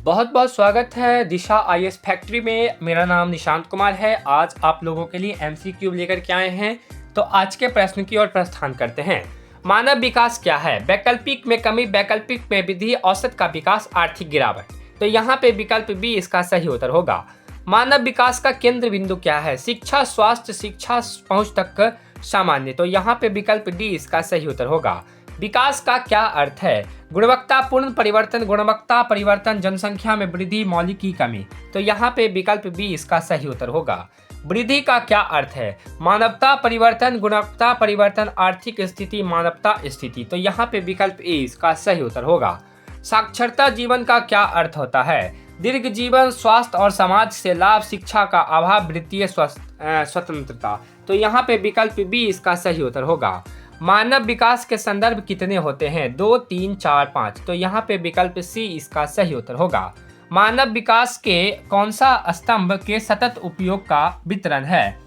बहुत बहुत स्वागत है दिशा आईएएस फैक्ट्री में। मेरा नाम निशांत कुमार है। आज आप लोगों के लिए एमसीक्यू लेकर के आए हैं। तो आज के प्रश्न की ओर प्रस्थान करते हैं। मानव विकास क्या है? वैकल्पिक में कमी, वैकल्पिक में वृद्धि, औसत का विकास, आर्थिक गिरावट। तो यहाँ पे विकल्प बी इसका सही उत्तर होगा। मानव विकास का केंद्र बिंदु क्या है? शिक्षा, स्वास्थ्य, शिक्षा पहुंच तक सामान्य। तो यहाँ पे विकल्प डी इसका सही उत्तर होगा। विकास का क्या अर्थ है? गुणवत्तापूर्ण परिवर्तन, गुणवत्ता परिवर्तन, जनसंख्या में वृद्धि, मौलिक की कमी। तो यहाँ पे विकल्प बी इसका सही उत्तर होगा। वृद्धि का क्या अर्थ है? मानवता परिवर्तन, गुणवत्ता परिवर्तन, आर्थिक स्थिति, मानवता स्थिति। तो यहाँ पे विकल्प ए इसका सही उत्तर होगा। साक्षरता जीवन का क्या अर्थ होता है? दीर्घ जीवन, स्वास्थ्य और समाज से लाभ, शिक्षा का अभाव, वित्तीय स्वतंत्रता। तो यहाँ पे विकल्प बी इसका सही उत्तर होगा। मानव विकास के संदर्भ कितने होते हैं? 2, 3, 4, 5। तो यहाँ पे विकल्प सी इसका सही उत्तर होगा। मानव विकास के कौन सा स्तंभ के सतत उपयोग का वितरण है?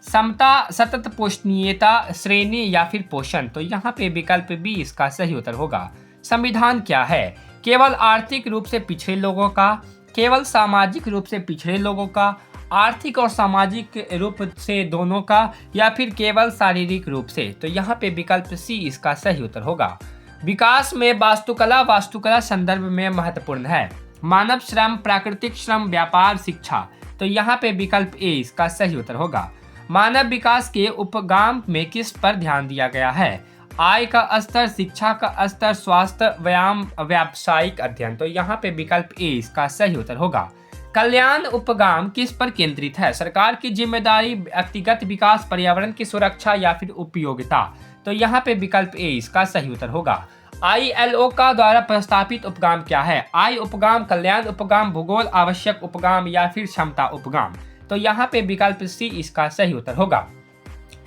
समता, सतत पोषणीयता, श्रेणी या फिर पोषण। तो यहाँ पे विकल्प बी इसका सही उत्तर होगा। संविधान क्या है? केवल आर्थिक रूप से पिछड़े लोगों का, केवल सामाजिक रूप से पिछड़े लोगों का, आर्थिक और सामाजिक रूप से दोनों का, या फिर केवल शारीरिक रूप से। तो यहाँ पे विकल्प सी इसका सही उत्तर होगा। विकास में वास्तुकला संदर्भ में महत्वपूर्ण है। मानव श्रम, प्राकृतिक श्रम, व्यापार, शिक्षा। तो यहाँ पे विकल्प ए इसका सही उत्तर होगा। मानव विकास के उपगाम में किस पर ध्यान दिया गया है? आय का स्तर, शिक्षा का स्तर, स्वास्थ्य, व्यायाम, व्यावसायिक अध्ययन। तो यहाँ पे विकल्प ए इसका सही उत्तर होगा। कल्याण उपगाम किस पर केंद्रित है? सरकार की जिम्मेदारी, व्यक्तिगत विकास, पर्यावरण की सुरक्षा या फिर उपयोगिता। तो यहाँ पे विकल्प ए इसका सही उत्तर होगा। ILO का द्वारा प्रस्तावित उपगाम क्या है? आय उपगाम, कल्याण उपगाम, भूगोल आवश्यक उपगाम या फिर क्षमता उपगाम। तो यहाँ पे विकल्प सी इसका सही उत्तर होगा।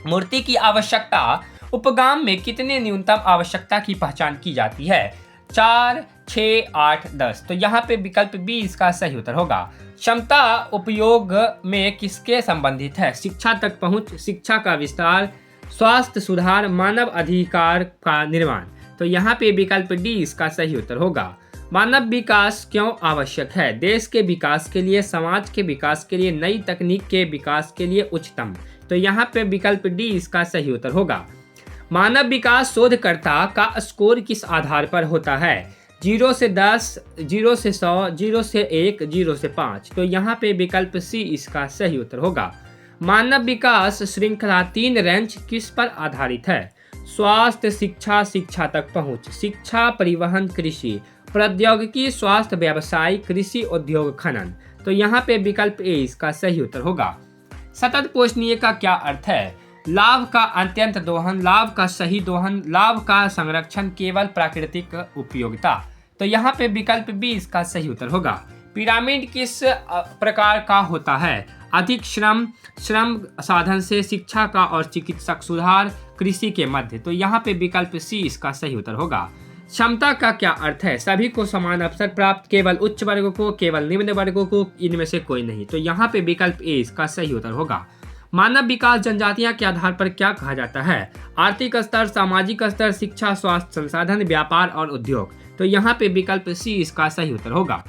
मूर्ति की आवश्यकता उपगाम में कितने न्यूनतम आवश्यकता की पहचान की जाती है? 4, 6, 8, 10। तो यहाँ पे विकल्प बी इसका सही उत्तर होगा। क्षमता उपयोग में किसके संबंधित है? शिक्षा तक पहुंच, शिक्षा का विस्तार, स्वास्थ्य सुधार, मानव अधिकार का निर्माण। तो यहाँ पे विकल्प डी इसका सही उत्तर होगा। मानव विकास क्यों आवश्यक है? देश के विकास के लिए, समाज के विकास के लिए, नई तकनीक के विकास के लिए, उच्चतम। तो यहाँ पे विकल्प डी इसका सही उत्तर होगा। मानव विकास शोधकर्ता का स्कोर किस आधार पर होता है? 0 से 10, 0 से 100, 0 से 1, 0 से 5। तो यहाँ पे विकल्प सी इसका सही उत्तर होगा। मानव विकास श्रृंखला 3 रेंज किस पर आधारित है? स्वास्थ्य, शिक्षा, शिक्षा तक पहुंच, शिक्षा, परिवहन, कृषि, प्रौद्योगिकी, स्वास्थ्य, व्यवसाय, कृषि, उद्योग, खनन। तो यहाँ पे विकल्प ए इसका सही उत्तर होगा। सतत पोषणीय का क्या अर्थ है? लाभ का अत्यंत दोहन, लाभ का सही दोहन, लाभ का संरक्षण, केवल प्राकृतिक उपयोगिता। तो यहाँ पे विकल्प बी इसका सही उत्तर होगा। पिरामिड किस प्रकार का होता है? अधिक श्रम, श्रम साधन से, शिक्षा का और चिकित्सक सुधार, कृषि के मध्य। तो यहाँ पे विकल्प सी इसका सही उत्तर होगा। क्षमता का क्या अर्थ है? सभी को समान अवसर प्राप्त, केवल उच्च वर्गों को, केवल निम्न वर्गों को, इनमें से कोई नहीं। तो यहाँ पे विकल्प ए इसका सही उत्तर होगा। मानव विकास जनजातियां के आधार पर क्या कहा जाता है? आर्थिक स्तर, सामाजिक स्तर, शिक्षा, स्वास्थ्य, संसाधन, व्यापार और उद्योग। तो यहाँ पे विकल्प सी इसका सही उत्तर होगा।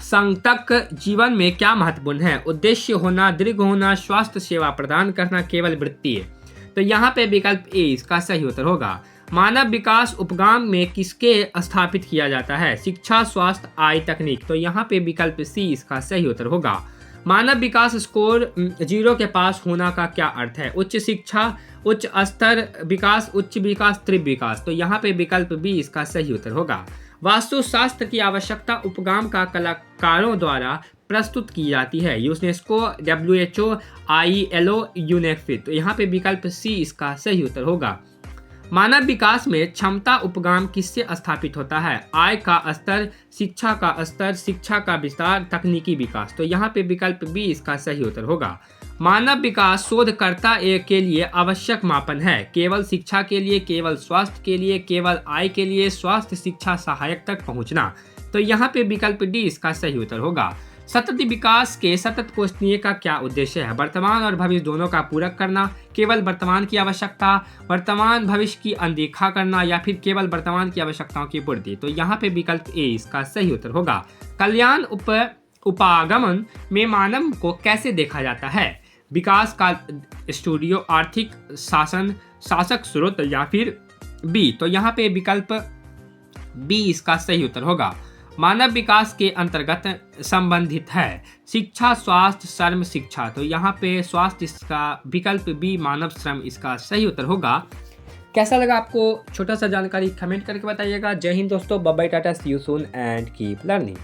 संतक जीवन में क्या महत्वपूर्ण है? उद्देश्य होना, दीर्घ होना, स्वास्थ्य सेवा प्रदान करना, केवल वृत्तीय। तो यहाँ पे विकल्प ए इसका सही उत्तर होगा। मानव विकास उपगाम में किसके स्थापित किया जाता है? शिक्षा, स्वास्थ्य, आय, तकनीक। तो यहाँ पे विकल्प सी इसका सही उत्तर होगा। मानव विकास स्कोर 0 के पास होना का क्या अर्थ है? उच्च शिक्षा, उच्च स्तर विकास, उच्च विकास, तीव्र विकास। तो यहाँ पे विकल्प बी इसका सही उत्तर होगा। वास्तुशास्त्र की आवश्यकता उपगाम का कलाकारों द्वारा प्रस्तुत की जाती है। UNESCO, WHO, ILO, UNESCO. तो यहाँ पे विकल्प सी इसका सही उत्तर होगा। मानव विकास में क्षमता उपगाम किससे स्थापित होता है? आय का स्तर, शिक्षा का स्तर, शिक्षा का विस्तार, तकनीकी विकास। तो यहाँ पे विकल्प बी इसका सही उत्तर होगा। मानव विकास शोधकर्ता के लिए आवश्यक मापन है। केवल शिक्षा के लिए, केवल स्वास्थ्य के लिए, केवल आय के लिए, स्वास्थ्य, शिक्षा, सहायक तक पहुँचना। तो यहाँ पे विकल्प डी इसका सही उत्तर होगा। सतत विकास के सतत पोषणीय का क्या उद्देश्य है? वर्तमान और भविष्य दोनों का पूरक करना, केवल वर्तमान की आवश्यकता, वर्तमान भविष्य की अनदेखा करना या फिर केवल वर्तमान की आवश्यकताओं की पूर्ति। तो यहाँ पे विकल्प ए इसका सही उत्तर होगा। कल्याण उपागमन में मानव को कैसे देखा जाता है? विकास का स्टूडियो, आर्थिक शासन, शासक स्रोत या फिर बी। तो यहाँ पे विकल्प बी इसका सही उत्तर होगा। मानव विकास के अंतर्गत संबंधित है शिक्षा, स्वास्थ्य, श्रम, शिक्षा। तो यहाँ पे स्वास्थ्य इसका विकल्प बी, मानव श्रम इसका सही उत्तर होगा। कैसा लगा आपको छोटा सा जानकारी कमेंट करके बताइएगा। जय हिंद दोस्तों, बाय बाय, टाटा, see you soon and keep learning.